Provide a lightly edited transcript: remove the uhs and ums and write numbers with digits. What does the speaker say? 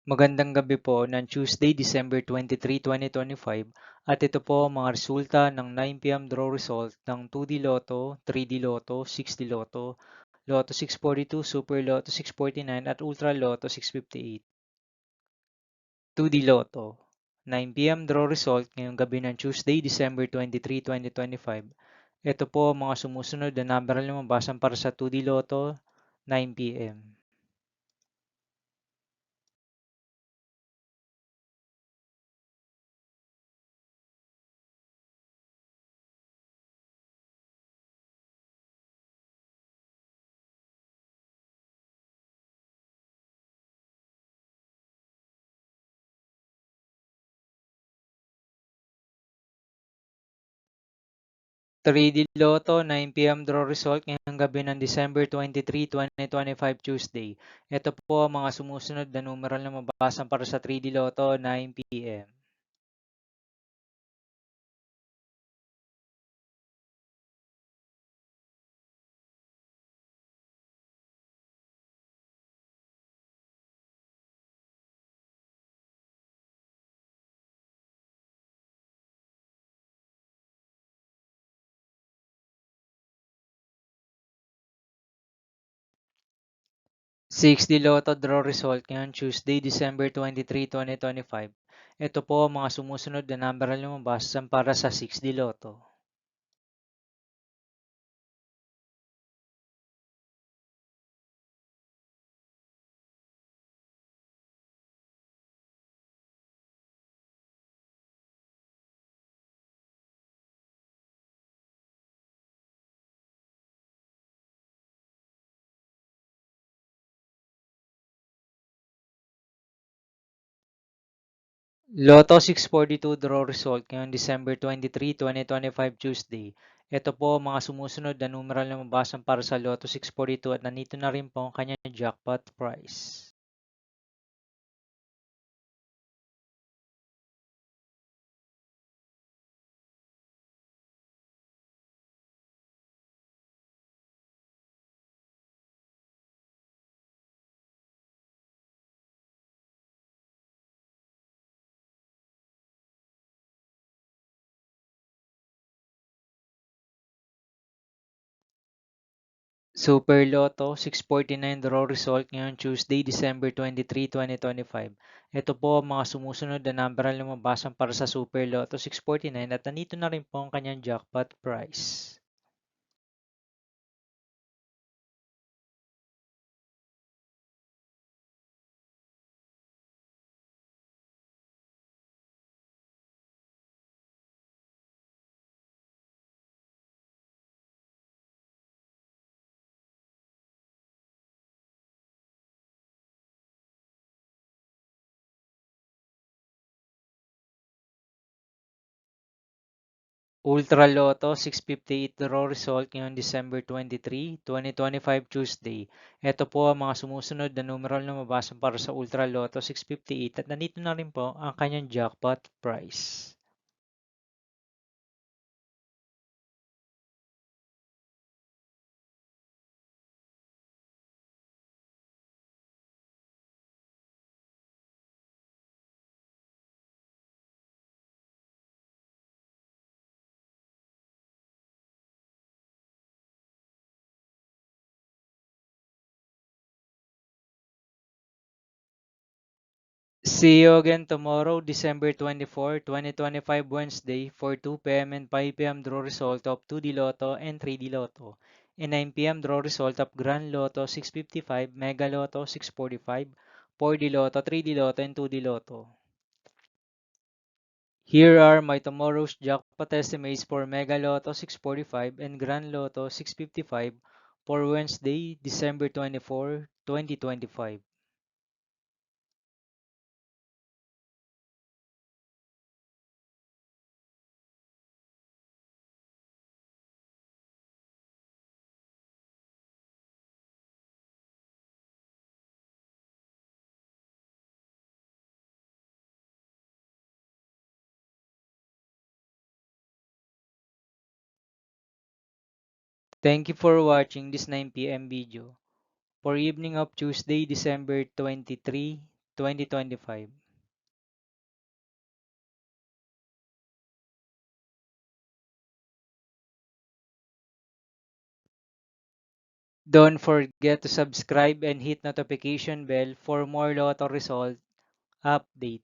Magandang gabi po ng Tuesday, December 23, 2025 at ito po ang mga resulta ng 9 p.m. draw result ng 2D Lotto, 3D Lotto, 6D Lotto, Lotto 642, Super Lotto 649 at Ultra Lotto 658. 2D Lotto, 9 p.m. draw result ngayong gabi ng Tuesday, December 23, 2025. Ito po ang mga sumusunod na number na lumabasan para sa 2D Lotto, 9 p.m. 3D Lotto 9 p.m. draw result ngayong gabi ng December 23, 2025 Tuesday. Ito po ang mga sumusunod na numeral na mababasan para sa 3D Lotto 9 p.m. 6D Lotto draw result ngayong Tuesday, December 23, 2025. Ito po ang mga sumusunod na numeral na mababasan para sa 6D Lotto. 'Lotto 642 draw result ngayong December 23, 2025 Tuesday. Ito po ang mga sumusunod na numeral na mababasan para sa Lotto 642 at nandito na rin po ang kanyang jackpot price. Super Lotto 649 draw result ngayong Tuesday, December 23, 2025. Ito po ang mga sumusunod na numeral na mababasan para sa Super Lotto 649 at nandito na rin po ang kanyang jackpot price. Ultra Lotto 658 draw result ngayong December 23, 2025 Tuesday. Ito po ang mga sumusunod na numeral na mabasa para sa Ultra Lotto 658 at nandito na rin po ang kanyang jackpot price. See you again tomorrow, December 24, 2025 Wednesday for 2 p.m. and 5 p.m. draw result of 2D Lotto and 3D Lotto. And 9 p.m. draw result of Grand Lotto 655, Mega Lotto 645, 4D Lotto, 3D Lotto, and 2D Lotto. Here are my tomorrow's jackpot estimates for Mega Lotto 645 and Grand Lotto 655 for Wednesday, December 24, 2025. Thank you for watching this 9 p.m. video. For evening of Tuesday, December 23, 2025. Don't forget to subscribe and hit notification bell for more Lotto result update.